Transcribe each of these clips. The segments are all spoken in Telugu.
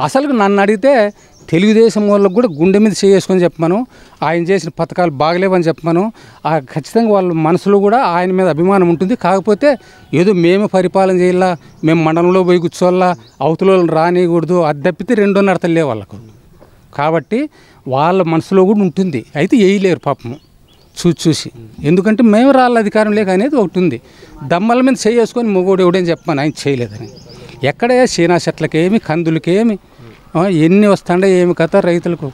అసలు నన్ను అడిగితే తెలుగుదేశం వాళ్ళకు కూడా గుండె మీద చేసుకొని చెప్పమను, ఆయన చేసిన పథకాలు బాగలేవని చెప్పమను. ఖచ్చితంగా వాళ్ళ మనసులో కూడా ఆయన మీద అభిమానం ఉంటుంది. కాకపోతే ఏదో మేము పరిపాలన చేయాలా, మేము మండలంలో పోయి కూర్చోవాలా, అవతల రానియకూడదు, అది తప్పితే రెండో నడతలే వాళ్ళకు. కాబట్టి వాళ్ళ మనసులో కూడా ఉంటుంది. అయితే వేయలేరు పాపము చూసి. ఎందుకంటే మేము రాళ్ళ అధికారం లేక అనేది ఒకటి ఉంది. దమ్మల మీద చేసుకొని మొగోడు ఎవడని చెప్పాను, ఆయన చేయలేదని. ఎక్కడే చీనా చెట్లకేమి, కందులకేమి, ఎన్ని వస్తాండే ఏమి కథ, రైతులకు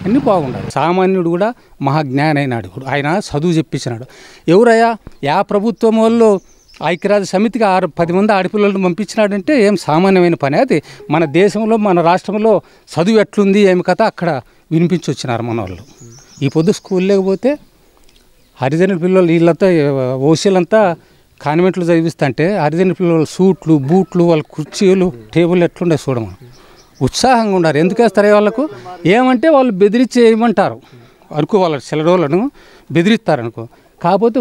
అన్నీ బాగుండాలి. సామాన్యుడు కూడా మహాజ్ఞాని అయినాడు. ఆయన చదువు చెప్పించినాడు. ఎవరయ్యా ప్రభుత్వం వాళ్ళు ఐక్యరాజ్య సమితికి 10 మంది ఆడపిల్లలను పంపించినాడంటే ఏం సామాన్యమైన పని. అది మన దేశంలో మన రాష్ట్రంలో చదువు ఎట్లుంది ఏమి కథ అక్కడ వినిపించి వచ్చినారు మన వాళ్ళు. ఈ పొద్దు స్కూల్ లేకపోతే హరిజనుల పిల్లలు వీళ్ళంతా ఓసీలంతా కాన్వెంట్లు చదివిస్తుంటే హరిజనుల పిల్లలు సూట్లు బూట్లు వాళ్ళ కుర్చీలు టేబుల్ ఎట్లుండే చూడము ఉత్సాహంగా ఉన్నారు. ఎందుకు వేస్తారు వాళ్ళకు? ఏమంటే వాళ్ళు బెదిరించి వేయమంటారు అనుకో, వాళ్ళ సెలవులను బెదిరిస్తారనుకో. కాకపోతే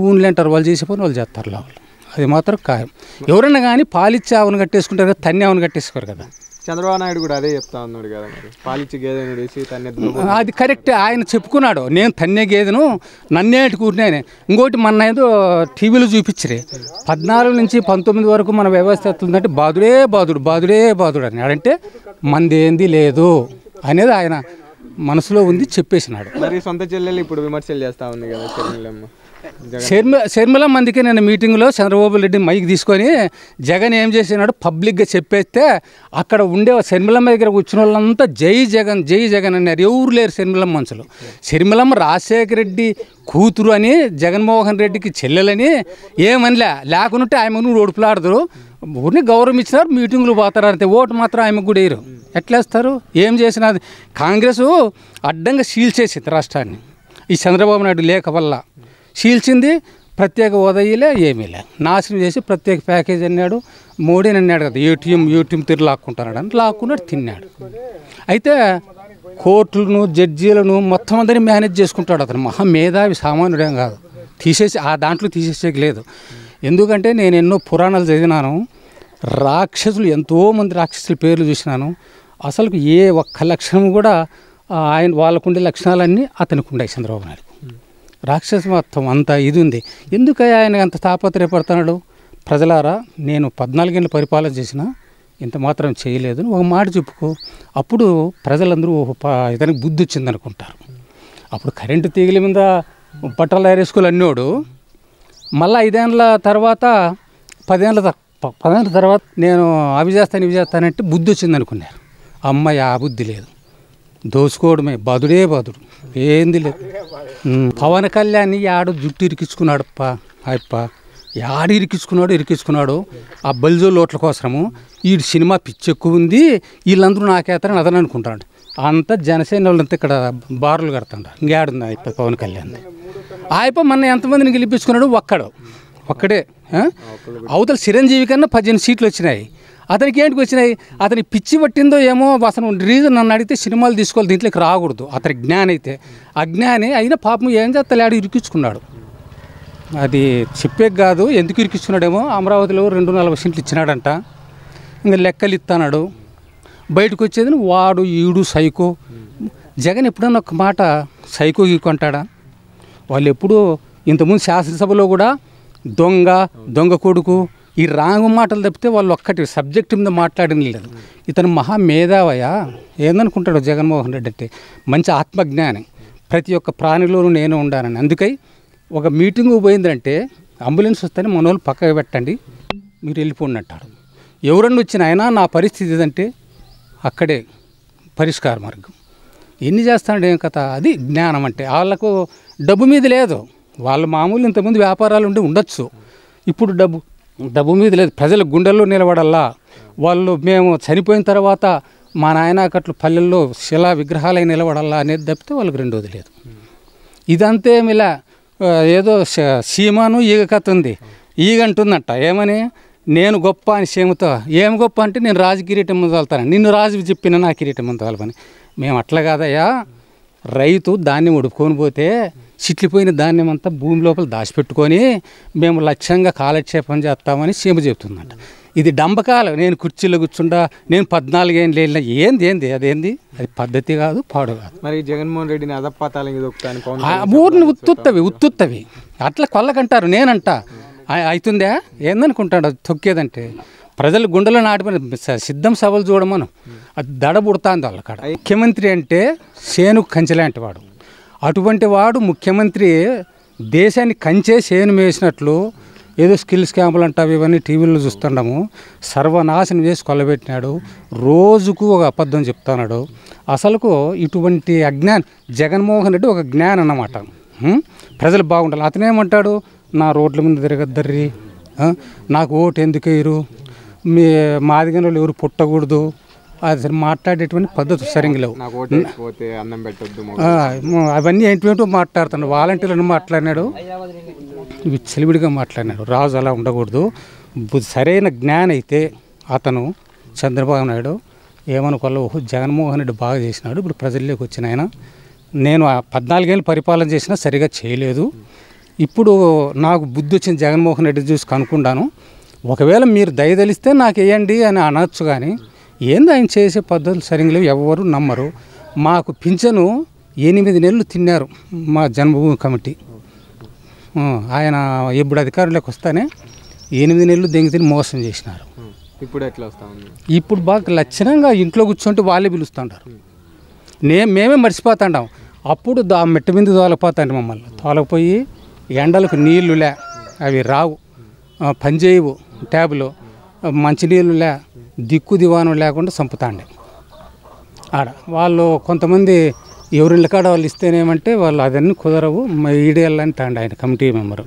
ఊన్లే అంటారు, వాళ్ళు చేసే పని వాళ్ళు చేస్తారు వాళ్ళు. అది మాత్రం ఖాయం. ఎవరన్నా కానీ పాలిచ్చి ఆవును కట్టేసుకుంటారు కదా, తన్ని ఆవును కట్టేసుకోరు కదా. చంద్రబాబు నాయుడు కూడా అదే చెప్తా ఉన్నాడు కదా, మరి పాలిచ్చి గేదెను వేసి తన్నే. అది కరెక్టే, ఆయన చెప్పుకున్నాడు, నేను తన్నే గేదెను నన్నేటి కూరినాయనే. ఇంకోటి మొన్న ఏదో టీవీలో చూపించరే 14 నుంచి 19 వరకు మన వ్యవస్థ ఎత్తుందంటే బాదుడే అని. అంటే మందేంది లేదు అనేది ఆయన మనసులో ఉంది, చెప్పేసినాడు. మరి సొంత చెల్లెలు ఇప్పుడు విమర్శలు చేస్తూ ఉంది కదా షర్మిలమ్మ. అందుకే నేను మీటింగ్లో చంద్రబాబు రెడ్డి మైక్ తీసుకొని జగన్ ఏం చేసినాడు పబ్లిక్గా చెప్పేస్తే అక్కడ ఉండే షర్మిలమ్మ దగ్గర కూర్చున్న వాళ్ళంతా జై జగన్ అన్నారు. ఎవరు లేరు షర్మిలమ్మ మనుషులు. షర్మిలమ్మ రాజశేఖర రెడ్డి కూతురు అని, జగన్మోహన్ రెడ్డికి చెల్లెలని ఏమనిలే. లేకుంటే ఆమెను ఓడుపులాడదురు, ఊరిని గౌరవం ఇచ్చినారు, మీటింగులు పోతారు అంతే. ఓటు మాత్రం ఆమెకు కూడా వేయరు. ఎట్లేస్తారు? ఏం చేసినది? కాంగ్రెస్ అడ్డంగా సీల్చేసింది రాష్ట్రాన్ని ఈ చంద్రబాబు నాయుడు లేక వల్ల. చీల్చింది, ప్రత్యేక హోదాయిలే ఏమీలే, నాశనం చేసి ప్రత్యేక ప్యాకేజ్ అన్నాడు. మోడీని అన్నాడు కదా, ఏటీఎం తిరిగి లాక్కుంటున్నాడు అని లాక్కున్నాడు, తిన్నాడు. అయితే కోర్టులను జడ్జీలను మొత్తం అందరినీ మేనేజ్ చేసుకుంటాడు అతను. మహామేధావి, సామాన్యుడేం కాదు. తీసేసి దాంట్లో తీసేసేకి లేదు. ఎందుకంటే నేను ఎన్నో పురాణాలు చదివినాను, రాక్షసులు ఎంతోమంది రాక్షసుల పేర్లు చూసినాను. అసలు ఏ ఒక్క లక్షణం కూడా ఆయన వాళ్ళకుండే లక్షణాలన్నీ అతనికి ఉన్నాయి చంద్రబాబు నాయుడు. రాక్షస మొత్తం అంత ఇది ఉంది. ఎందుకు ఆయన అంత తాపత్రయపడుతున్నాడు? ప్రజలారా, నేను 14 ఏళ్ళు పరిపాలన చేసినా ఇంత మాత్రం చేయలేదు ఒక మాట చెప్పుకో. అప్పుడు ప్రజలందరూ ఇతనికి బుద్ధి వచ్చింది అనుకుంటారు. అప్పుడు కరెంటు తీగల మీద బట్టలు ఏరేసుకుని అన్నోడు మళ్ళీ 5 ఏళ్ళ తర్వాత 10 ఏళ్ళ తర్వాత నేను అవి చేస్తానంటే బుద్ధి వచ్చింది అనుకున్నారు. అమ్మాయి ఆ బుద్ధి లేదు, దోచుకోవడమే, బాదుడు ఏంది లేదు. పవన్ కళ్యాణ్ యాడు జుట్టు ఇరికించుకున్నాడు యాడు ఇరికించుకున్నాడు ఆ బల్జో లోట్ల కోసము. ఈ సినిమా పిచ్చి ఎక్కువ ఉంది, వీళ్ళందరూ నాకేస్తారని అతను అనుకుంటాడు. అంతా జనసేన వాళ్ళంతా ఇక్కడ బార్లు కడతాడు. ఇంకేడుంది పవన్ కళ్యాణ్. మొన్న ఎంతమందిని గెలిపించుకున్నాడు? ఒక్కడే. అవతల చిరంజీవి కన్నా 18 సీట్లు వచ్చినాయి. అతనికి ఏంటికి వచ్చినాయి? అతని పిచ్చి పట్టిందో ఏమో. అసలు రీజన్ నన్ను అడిగితే సినిమాలు తీసుకోవాలి, దీంట్లోకి రాకూడదు. అతని జ్ఞాని అయితే అజ్ఞాని అయినా పాపం ఏం చేస్తాడు, ఆడు ఇరికించుకున్నాడు. అది చెప్పే కాదు, ఎందుకు ఇరికించుకున్నాడేమో. అమరావతిలో 240 సీట్లు ఇచ్చినాడంట, ఇంకా లెక్కలు ఇస్తాడు. బయటకు వచ్చేది వాడు ఈడు సైకో. జగన్ ఎప్పుడన్నా ఒక మాట సైకో గీకొంటాడా? వాళ్ళు ఎప్పుడూ ఇంతకుముందు శాసనసభలో కూడా దొంగ కొడుకు ఈ రాంగు మాటలు తప్పితే వాళ్ళు ఒక్కటి సబ్జెక్ట్ మీద మాట్లాడిన లేదు. ఇతను మహామేధావయ్యా. ఏందనుకుంటాడు జగన్మోహన్ రెడ్డి అంటే? మంచి ఆత్మజ్ఞాని, ప్రతి ఒక్క ప్రాణిలోనూ నేను ఉండానని. అందుకై ఒక మీటింగు పోయిందంటే అంబులెన్స్ వస్తేనే మనోళ్ళు పక్కకు పెట్టండి, మీరు వెళ్ళిపోండి అంటాడు. ఎవరన్నా వచ్చిన అయినా నా పరిస్థితి ఇదంటే అక్కడే పరిష్కార మార్గం. ఎన్ని చేస్తాడు ఏం కథ? అది జ్ఞానం అంటే. వాళ్ళకు డబ్బు మీద లేదు. వాళ్ళు మామూలు ఇంతకుముందు వ్యాపారాలు ఉండొచ్చు, ఇప్పుడు డబ్బు మీద లేదు. ప్రజల గుండెల్లో నిలబడాలా. వాళ్ళు మేము చనిపోయిన తర్వాత మా నాయనకట్లు పల్లెల్లో శిలా విగ్రహాలై నిలబడాలా అనేది తప్పితే వాళ్ళకి రెండోది లేదు. ఇదంతేమి ఇలా ఏదో సీమాను ఈగ కథ ఉంది. ఈగ అంటుందంట ఏమని, నేను గొప్ప అని సీమతో. ఏం గొప్ప అంటే నేను రాజు కిరీటం ముందు వెళ్తాను, నిన్ను రాజు చెప్పిన నా కిరీటం ముందు వెళ్ళమని. మేము అట్లా కాదయ్యా, రైతు ధాన్యం ఉడుపుకొని పోతే చిట్లిపోయిన ధాన్యం అంతా భూమి లోపల దాచిపెట్టుకొని మేము లక్ష్యంగా కాలక్షేపం చేస్తామని సీమ చెప్తుందంట. ఇది డంబకాలు. నేను కుర్చీలో కూర్చుంటా, నేను 14 ఏళ్ళు వెళ్ళిన ఏంది అదేంది? అది పద్ధతి కాదు, పాడు కాదు. మరి జగన్మోహన్ రెడ్డిని అదపాతాలని దొక్కుతాను ఊరిని ఉత్తుత్తవి అట్లా కొల్లకంటారు. నేనంట అవుతుందా ఏందనుకుంటాడు తొక్కేదంటే. ప్రజలు గుండెలో నాటిపోయిన సిద్ధం సభలు చూడమను, అది దడబుడుతుంది వాళ్ళకాడ. ముఖ్యమంత్రి అంటే సేను కంచెలాంటి వాడు. అటువంటి వాడు ముఖ్యమంత్రి దేశాన్ని కంచే సేను వేసినట్లు ఏదో స్కిల్స్ క్యాంపులు అంటావు ఇవన్నీ టీవీలో చూస్తున్నాము. సర్వనాశనం చేసి కొల్లబెట్టినాడు. రోజుకు ఒక అబద్ధం చెప్తున్నాడు. అసలుకు ఇటువంటి అజ్ఞానం జగన్మోహన్ రెడ్డి ఒక జ్ఞానం అన్నమాట. ప్రజలు బాగుండాలి. అతనేమంటాడు, నా రోడ్ల మీద తిరగద్దర్రి, నాకు ఓటు ఎందుకు వేయరు, మాదిగన వాళ్ళు ఎవరు పుట్టకూడదు, అది మాట్లాడేటువంటి పద్ధతి సరిగ్గా లేవు. అవన్నీ ఏంటో మాట్లాడుతున్నాడు. వాలంటీర్లను మాట్లాడినాడు, విచ్చలివిడిగా మాట్లాడినాడు. రాజు అలా ఉండకూడదు. సరైన జ్ఞానం అయితే అతను చంద్రబాబు నాయుడు ఏమనుకోవాలి, జగన్మోహన్ రెడ్డి బాగా చేసినాడు. ఇప్పుడు ప్రజల్లోకి వచ్చిన ఆయన, నేను 14 ఏళ్ళు పరిపాలన చేసినా సరిగా చేయలేదు. ఇప్పుడు నాకు బుద్ధి వచ్చింది జగన్మోహన్ రెడ్డి చూసి కనుక్కుంటాను. ఒకవేళ మీరు దయదలిస్తే నాకు వేయండి అని అనొచ్చు. కానీ ఏంది ఆయన చేసే పద్ధతులు సరిగ్గా ఎవరు నమ్మరు. మాకు పింఛను 8 నెలలు తిన్నారు మా జన్మభూమి కమిటీ. ఆయన ఇప్పుడు అధికారంలోకి వస్తానే 8 నెలలు దెంగి తిని మోసం చేసినారు. ఇప్పుడు ఎట్లా వస్తా ఉంది? ఇప్పుడు బాగా లక్షణంగా ఇంట్లో కూర్చుంటే వాళ్ళే పిలుస్తుంటారు. మేమే మర్చిపోతాండాం. అప్పుడు మెట్ట మీద తోలపోతాండి మమ్మల్ని. తోలకపోయి ఎండలకు నీళ్లులే, అవి రావు, పనిచేయవు ట్యాబులు, మంచినీళ్ళులే, దిక్కు దివానం లేకుండా చంపుతాండి ఆడ. వాళ్ళు కొంతమంది ఎవరిళ్ళ కాడ వాళ్ళు ఇస్తేనేమంటే వాళ్ళు అదన్నీ కుదరవు, ఈడేళ్ళంటాండి ఆయన కమిటీ మెంబరు.